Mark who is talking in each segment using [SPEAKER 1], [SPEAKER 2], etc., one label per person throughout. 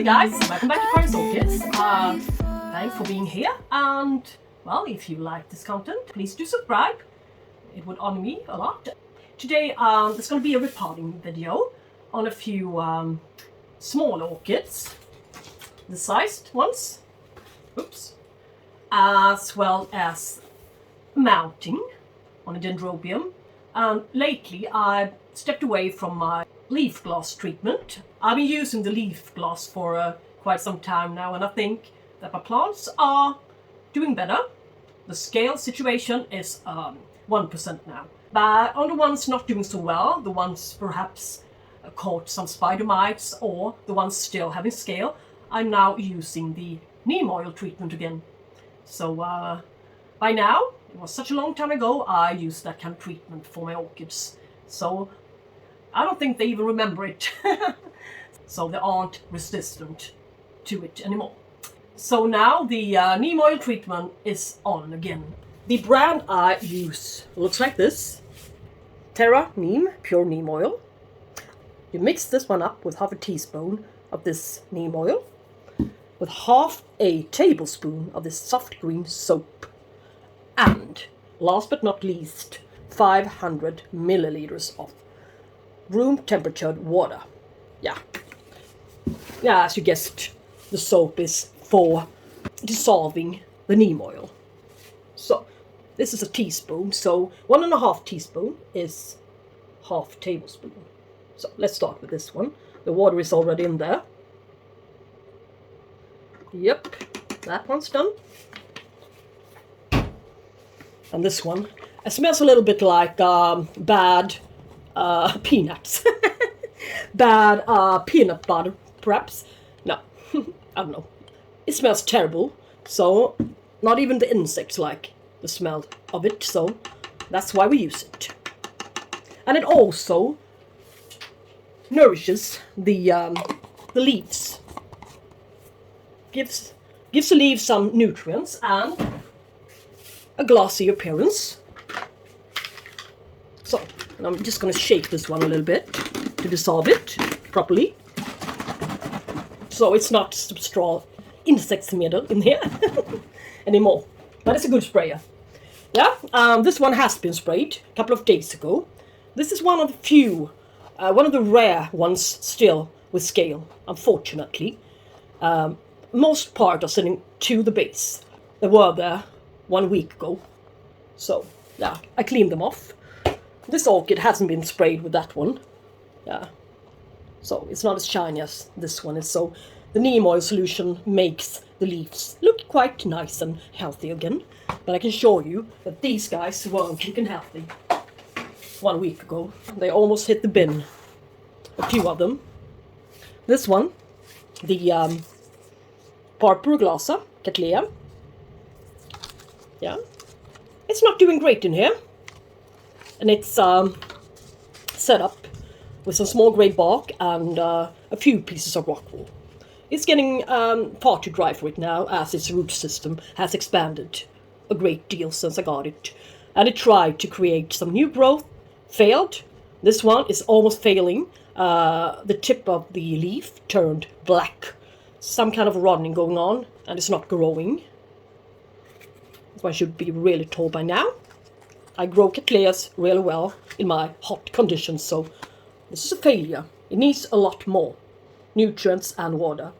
[SPEAKER 1] guys, welcome back to Karin's Orchids. Thanks for being here, and well, if you like this content, please do subscribe. It would honor me a lot. Today there's going to be a repotting video on a few small orchids, the sized ones, as well as mounting on a Dendrobium. Lately I've stepped away from my leaf gloss treatment. I've been using the leaf gloss for quite some time now, and I think that my plants are doing better. The scale situation is 1% now. But on the ones not doing so well, the ones perhaps caught some spider mites, or the ones still having scale, I'm now using the neem oil treatment again. So by now, it was such a long time ago, I used that kind of treatment for my orchids. So I don't think they even remember it. So they aren't resistant to it anymore. So now the neem oil treatment is on again. The brand I use looks like this. Terra Neem, pure neem oil. You mix this one up with half a teaspoon of this neem oil, with half a tablespoon of this soft green soap, and last but not least, 500 milliliters of room temperatured water. Yeah, as you guessed, the soap is for dissolving the neem oil. So this is a teaspoon, so 1.5 teaspoon is half tablespoon. So let's start with this one. The water is already in there. Yep, that one's done. And this one, it smells a little bit like bad peanuts. Bad peanut butter, perhaps. No, I don't know. It smells terrible, so not even the insects like the smell of it, so that's why we use it. And it also nourishes the leaves. Gives the leaves some nutrients and a glossy appearance. So, and I'm just going to shake this one a little bit to dissolve it properly. So it's not straw insects in here anymore. But it's a good sprayer. Yeah, this one has been sprayed a couple of days ago. This is one of the few, one of the rare ones still with scale, unfortunately. Most part are sitting to the base. They were there 1 week ago. So, yeah, I cleaned them off. This orchid hasn't been sprayed with that one. Yeah. So, it's not as shiny as this one is. So, the neem oil solution makes the leaves look quite nice and healthy again. But I can show you that these guys weren't looking healthy 1 week ago. They almost hit the bin. A few of them. This one, the Purpura glassa, Cattleya. Yeah. It's not doing great in here. And it's set up with some small grey bark and a few pieces of rock wool. It's getting far too dry for it now, as its root system has expanded a great deal since I got it. And it tried to create some new growth, failed. This one is almost failing. The tip of the leaf turned black. Some kind of rotting going on, and it's not growing. This one should be really tall by now. I grow Cattleyas really well in my hot conditions, so this is a failure. It needs a lot more nutrients and water.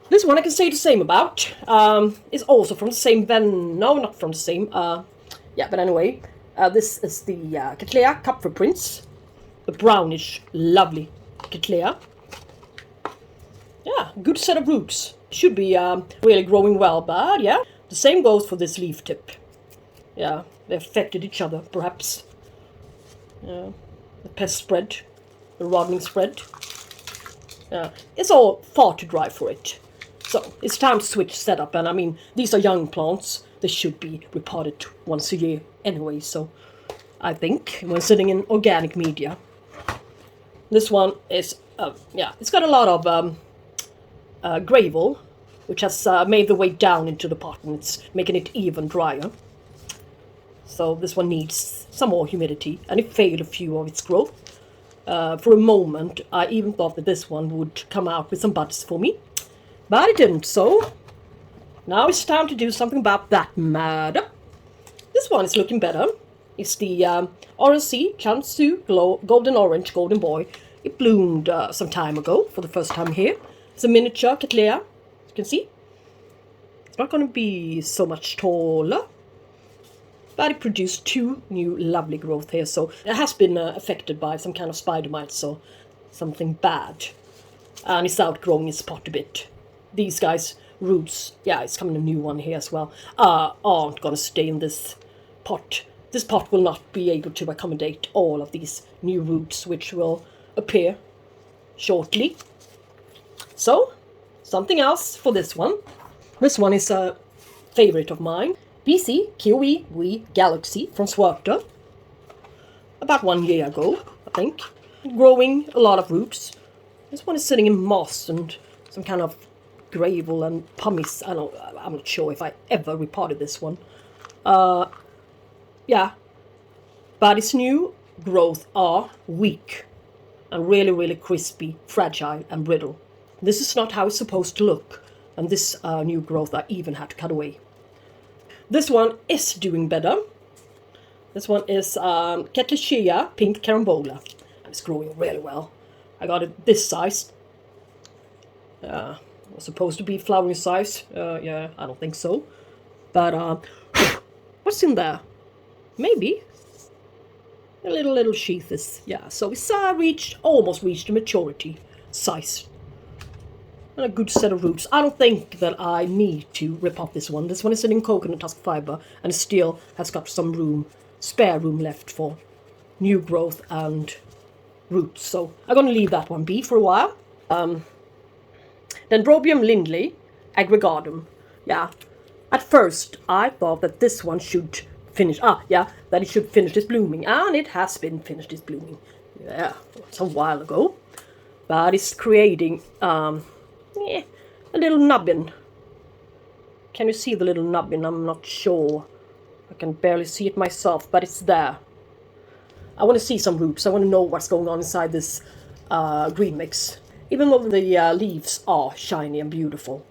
[SPEAKER 1] This one I can say the same about. It's also from the same no, not from the same. Yeah, but anyway, this is the Cattleya Kupfer Prince, the brownish, lovely Cattleya. Yeah, good set of roots. Should be really growing well, but yeah, the same goes for this leaf tip. Yeah, they affected each other, perhaps. Yeah, the pest spread, the rotting spread. Yeah, it's all far too dry for it. So, it's time to switch setup, and I mean, these are young plants. They should be repotted once a year anyway, so I think, when sitting in organic media. This one is, yeah, it's got a lot of gravel, which has made the way down into the pot, and it's making it even drier. So this one needs some more humidity, and it failed a few of its growth. For a moment, I even thought that this one would come out with some buds for me, but it didn't. So now it's time to do something about that matter. This one is looking better. It's the RNC Kansu Golden Orange Golden Boy. It bloomed some time ago for the first time here. It's a miniature Cattleya, as you can see. It's not going to be so much taller, but it produced 2 new lovely growth here. So it has been affected by some kind of spider mites or something bad. And it's outgrowing its pot a bit. These guys, roots, yeah, it's coming a new one here as well, aren't going to stay in this pot. This pot will not be able to accommodate all of these new roots, which will appear shortly. So, something else for this one. This one is a favorite of mine. BC Kiwi Galaxy from Schwerter. About 1 year ago, I think. Growing a lot of roots. This one is sitting in moss and some kind of gravel and pumice. I'm not sure if I ever repotted this one. Yeah. But its new growth are weak and really, really crispy, fragile and brittle. This is not how it's supposed to look. And this new growth I even had to cut away. This one is doing better. This one is Cattleya Pink Carambola. And it's growing really well. I got it this size. It was supposed to be flowering size. Yeah, I don't think so. But what's in there? Maybe a little sheath is, yeah. So it's almost reached a maturity size. And a good set of roots. I don't think that I need to rip off this one. This one is sitting in coconut husk fiber and still has got some spare room left for new growth and roots. So I'm going to leave that one be for a while. Dendrobium Lindley Aggregatum. Yeah. At first I thought that this one should finish. That it should finish its blooming. And it has been finished its blooming. Yeah, some while ago. But it's creating a little nubbin. Can you see the little nubbin? I'm not sure. I can barely see it myself, but it's there. I want to see some roots. I want to know what's going on inside this green mix. Even though the leaves are shiny and beautiful.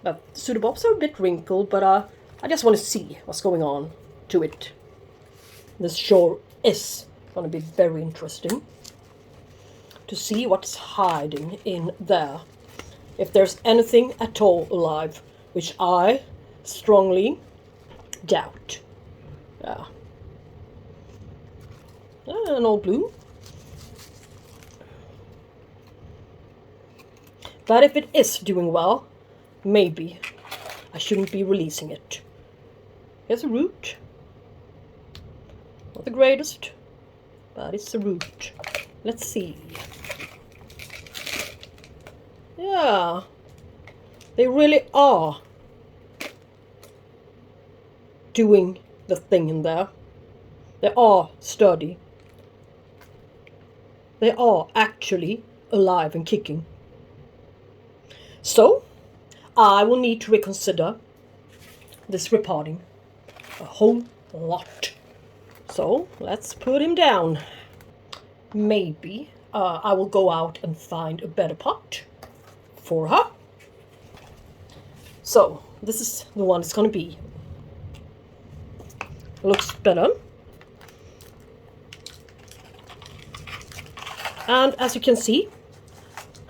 [SPEAKER 1] The pseudobulbs are a bit wrinkled, but I just want to see what's going on to it. This sure is going to be very interesting to see what's hiding in there. If there's anything at all alive, which I strongly doubt. Yeah. An old bloom. But if it is doing well, maybe I shouldn't be releasing it. Here's a root. Not the greatest, but it's a root. Let's see. Yeah, they really are doing the thing in there. They are sturdy. They are actually alive and kicking. So, I will need to reconsider this repotting a whole lot. So, let's put him down. Maybe I will go out and find a better pot for her. So, this is the one it's going to be. Looks better. And as you can see,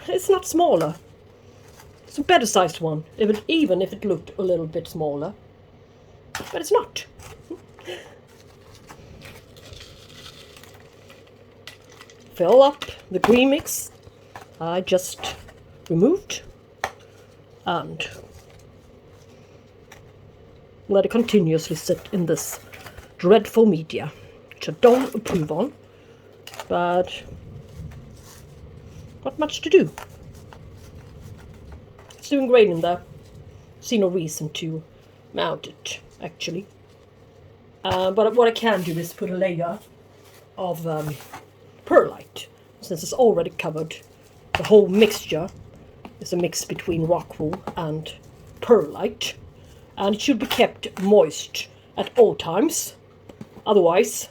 [SPEAKER 1] it's not smaller. It's a better sized one, even if it looked a little bit smaller. But it's not. Fill up the green mix I just removed and let it continuously sit in this dreadful media, which I don't approve on, but not much to do. It's doing great in there. See no reason to mount it, actually. But what I can do is put a layer of perlite, since it's already covered. The whole mixture is a mix between rock wool and perlite, and it should be kept moist at all times. Otherwise,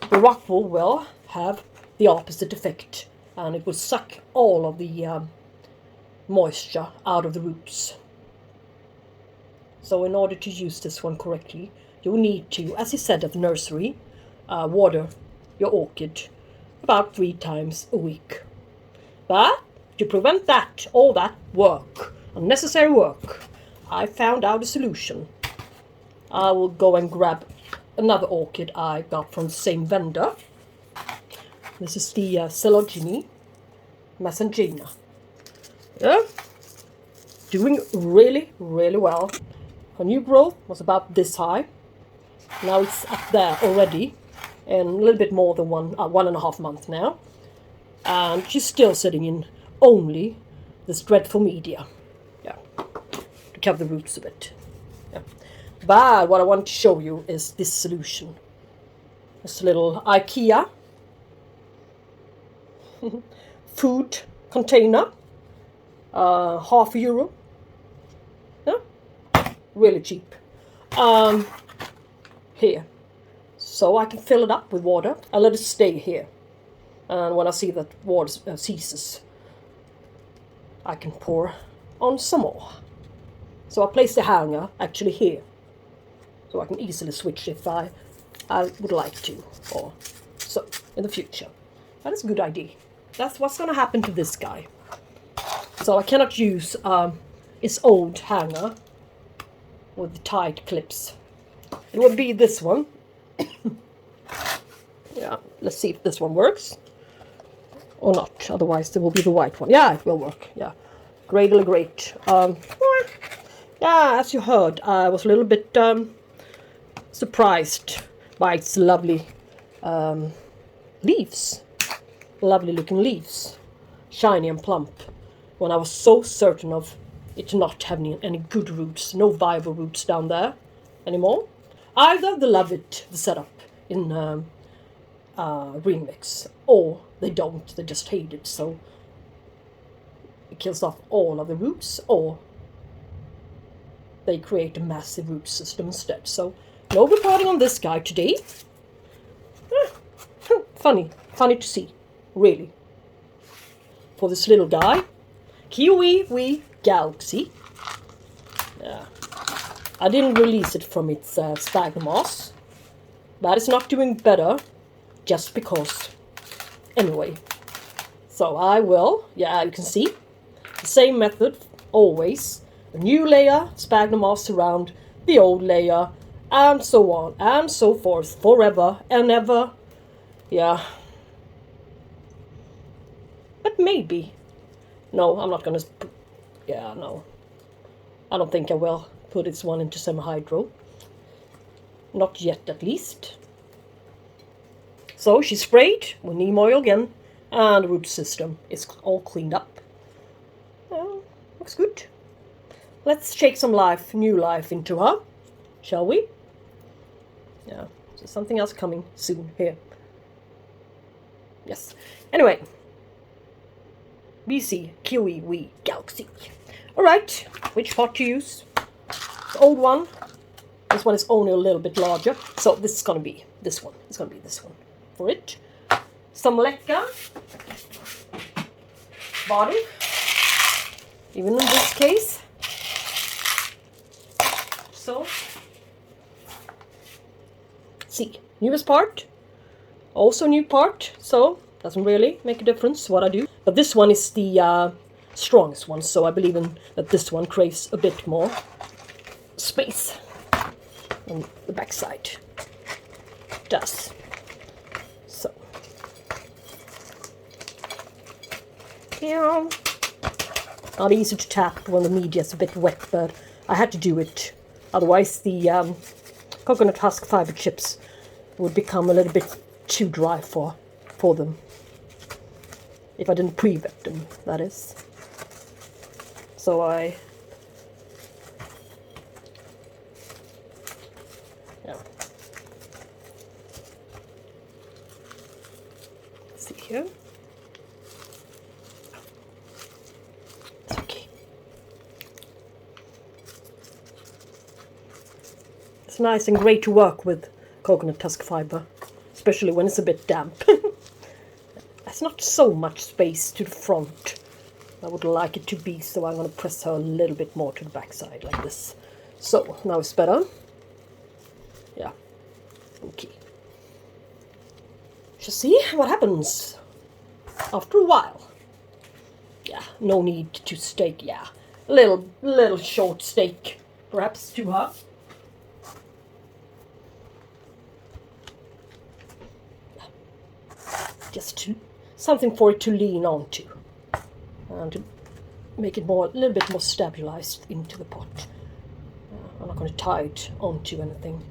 [SPEAKER 1] the rock wool will have the opposite effect, and it will suck all of the moisture out of the roots. So in order to use this one correctly, you need to, as you said at the nursery, water your orchid about 3 times a week. But to prevent that, all that work, unnecessary work, I found out a solution. I will go and grab another orchid I got from the same vendor. This is the Celogeny Messengerina. Yeah, doing really, really well. Her new growth was about this high. Now it's up there already, and a little bit more than 1.5 months now. And she's still sitting in only this dreadful media. Yeah, to cover the roots a bit. Yeah. But what I want to show you is this solution. This little IKEA food container. €0.5. Yeah, really cheap. Here. So I can fill it up with water. I let it stay here. And when I see that water ceases, I can pour on some more. So I place the hanger actually here. So I can easily switch if I would like to. Or so in the future. That is a good idea. That's what's going to happen to this guy. So I cannot use its old hanger with the tight clips. It would be this one. Yeah, let's see if this one works or not. Otherwise, there will be the white one. Yeah, it will work. Yeah, great. Yeah, as you heard, I was a little bit surprised by its lovely leaves, lovely looking leaves, shiny and plump. When I was so certain of it not having any good roots, no viable roots down there anymore. Either they love it, the setup in green mix, or they don't, they just hate it, so it kills off all of the roots, or they create a massive root system instead. So no repotting on this guy today. Funny to see, really. For this little guy, Kiwi Galaxy. Yeah. I didn't release it from its sphagnum moss, but it's not doing better just because. Anyway, so I will, yeah, you can see, the same method, always. A new layer, sphagnum moss around the old layer, and so on, and so forth, forever and ever. Yeah. But maybe. No, I'm not gonna, yeah, no. I don't think I will put this one into semi-hydro. Not yet, at least. So she sprayed with neem oil again, and the root system is all cleaned up. Looks good. Let's shake some life, new life into her, shall we? Yeah, there's something else coming soon here. Yes. Anyway, BC Kiwi Galaxy. Alright, which pot to use? The old one. This one is only a little bit larger, so this is going to be this one. It's going to be this one for it. Some leca bottom, even in this case. So, see, newest part, also new part, so doesn't really make a difference what I do. But this one is the strongest one, so I believe in that this one craves a bit more space on the back side. It does. So, yeah, not easy to tap when the media is a bit wet, but I had to do it. Otherwise, the coconut husk fiber chips would become a little bit too dry for them. If I didn't pre-wet them, that is. So yeah. Let's see here. It's okay. It's nice and great to work with coconut husk fiber. especially when it's a bit damp. There's not so much space to the front. I would like it to be, so I'm going to press her a little bit more to the back side, like this. So, now it's better. Yeah. Okay. Shall see what happens after a while. Yeah, no need to stake, yeah. A little short stake, perhaps, to her. Just something for it to lean onto. And to make it a little bit more stabilized into the pot. I'm not going to tie it onto anything.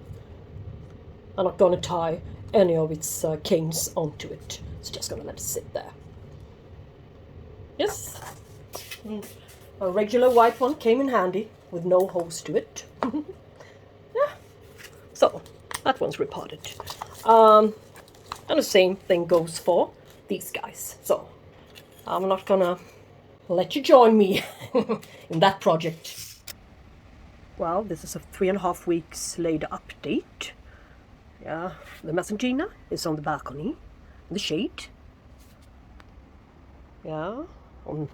[SPEAKER 1] I'm not going to tie any of its canes onto it. It's just going to let it sit there. Yes. A regular white one came in handy with no holes to it. Yeah. So, that one's repotted. And the same thing goes for these guys. So, I'm not going to let you join me in that project. Well, this is a 3.5 weeks later update. Yeah, the Messengerina is on the balcony, in the shade. Yeah, on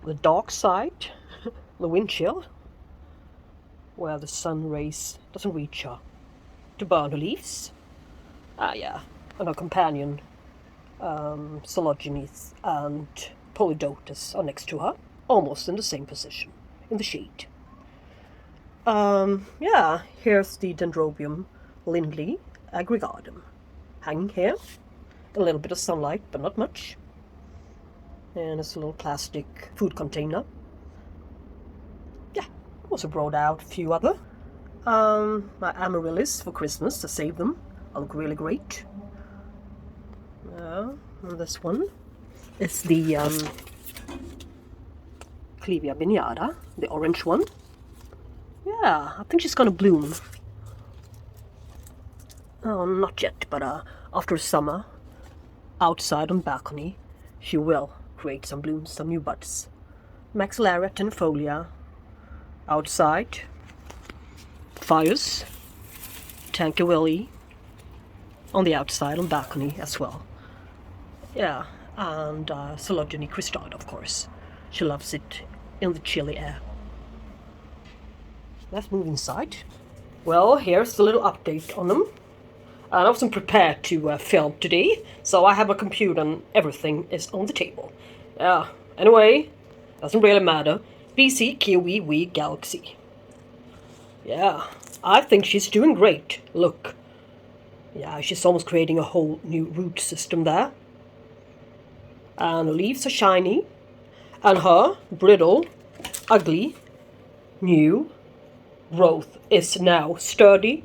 [SPEAKER 1] the dark side, the wind chill, where the sun rays doesn't reach her to burn the leaves. Yeah, and her companion, Coleogenes and Polydotus are next to her, almost in the same position, in the shade. Yeah, here's the Dendrobium Lindley aggregatum, hanging here. A little bit of sunlight, but not much. And it's a little plastic food container. Yeah, also brought out a few other. My amaryllis for Christmas, to save them. They look really great. And this one is the Cattleya Vignata, the orange one. Yeah, I think she's gonna bloom. Oh, not yet, but after summer, outside on the balcony, she will create some blooms, some new buds. Maxillaria tenuifolia, outside. Fires, Tankerville, on the outside on the balcony as well. Yeah, and Coleogenes cristata, of course. She loves it in the chilly air. Let's move inside. Well, here's a little update on them. And I wasn't prepared to film today, so I have a computer and everything is on the table. Anyway, doesn't really matter. BC Kiwi Wee Galaxy. Yeah, I think she's doing great. Look. Yeah, she's almost creating a whole new root system there. And the leaves are shiny. And her brittle, ugly, new growth is now sturdy,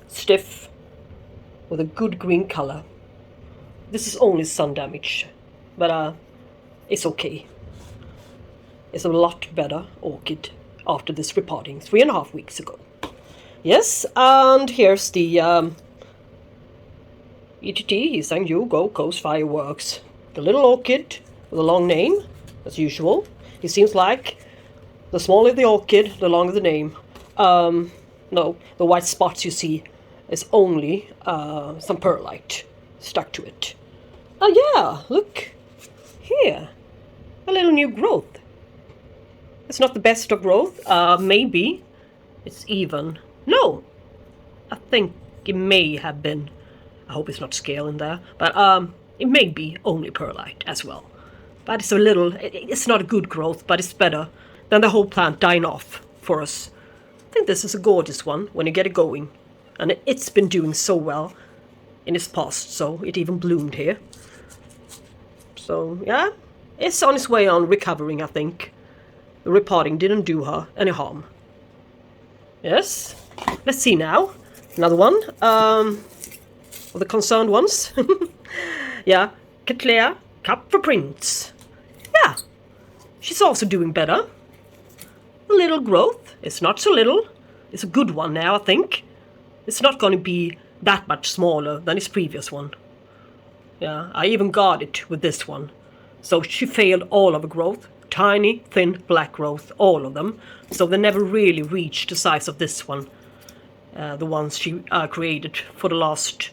[SPEAKER 1] stiff, with a good green color. This is only sun damage, but it's okay. It's a lot better orchid after this repotting 3.5 weeks ago. Yes, and here's the ETT, he's saying you go Coast Fireworks. The little orchid with a long name, as usual. It seems like the smaller the orchid, the longer the name. No, the white spots you see is only some perlite stuck to it. Oh yeah, look here, a little new growth. It's not the best of growth. Maybe it's even. No, I think it may have been. I hope it's not scale in there, but it may be only perlite as well. But it's a little. It's not a good growth, but it's better than the whole plant dying off for us. I think this is a gorgeous one when you get it going. And it's been doing so well in its past, so it even bloomed here. So, yeah, it's on its way on recovering, I think. The repotting didn't do her any harm. Yes, let's see now. Another one of the concerned ones. Yeah, Cattleya Cup for Prince. Yeah, she's also doing better. A little growth. It's not so little. It's a good one now, I think. It's not going to be that much smaller than its previous one. Yeah, I even got it with this one. So she failed all of the growth. Tiny, thin, black growth, all of them. So they never really reached the size of this one. The ones she created for the last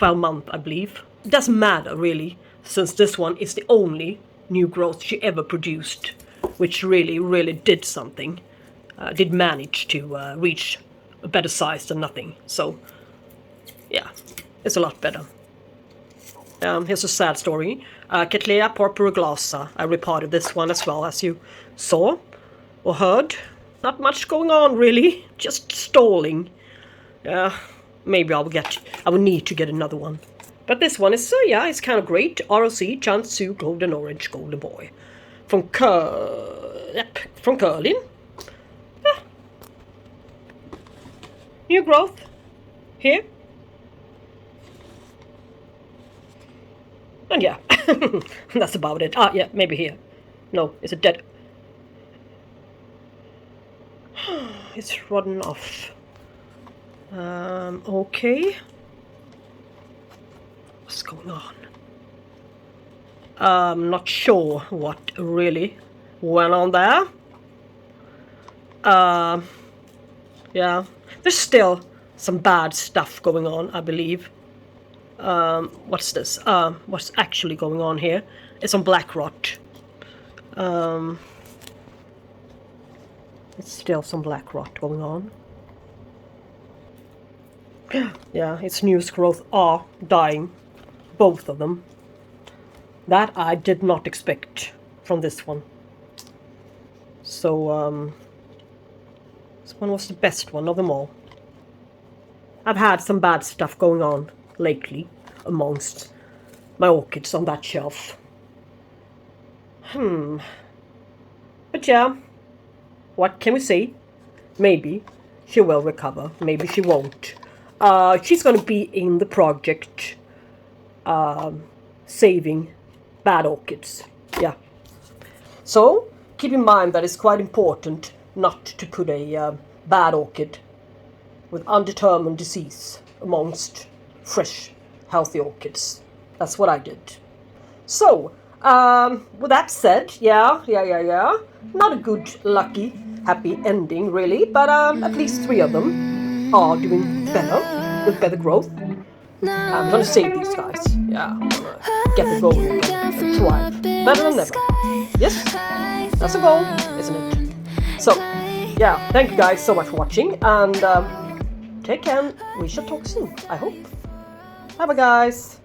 [SPEAKER 1] 12 months, I believe. It doesn't matter really, since this one is the only new growth she ever produced, which really did something. Did manage to reach a better size than nothing. So yeah, it's a lot better. Here's a sad story. Cattleya purpurosa. I repotted this one as well, as you saw or heard. Not much going on really, just stalling. Maybe I will need to get another one. But this one is, yeah, it's kind of great. ROC Chansu Golden Orange Golden Boy. From Karin. Yeah. New growth. Here. And yeah, that's about it. Yeah, maybe here. No, it's a dead. It's rotten off. Okay. What's going on? I'm not sure what really went on there. Yeah, there's still some bad stuff going on, I believe. What's this? What's actually going on here? It's some black rot. It's still some black rot going on. Yeah, its new growth are dying. Both of them. That I did not expect from this one. So, this one was the best one of them all. I've had some bad stuff going on lately amongst my orchids on that shelf. But yeah, what can we say? Maybe she will recover, maybe she won't. She's gonna be in the project saving bad orchids. Yeah. So keep in mind that it's quite important not to put a bad orchid with undetermined disease amongst fresh, healthy orchids. That's what I did. So, with that said, yeah. Not a good, lucky, happy ending, really, but at least 3 of them are doing better, with better growth. I'm gonna save these guys. Yeah, I'm gonna get the goal again and thrive. Better than ever. Yes, that's a goal, isn't it? So, yeah, thank you guys so much for watching, and take care. We shall talk soon, I hope. Bye bye, guys.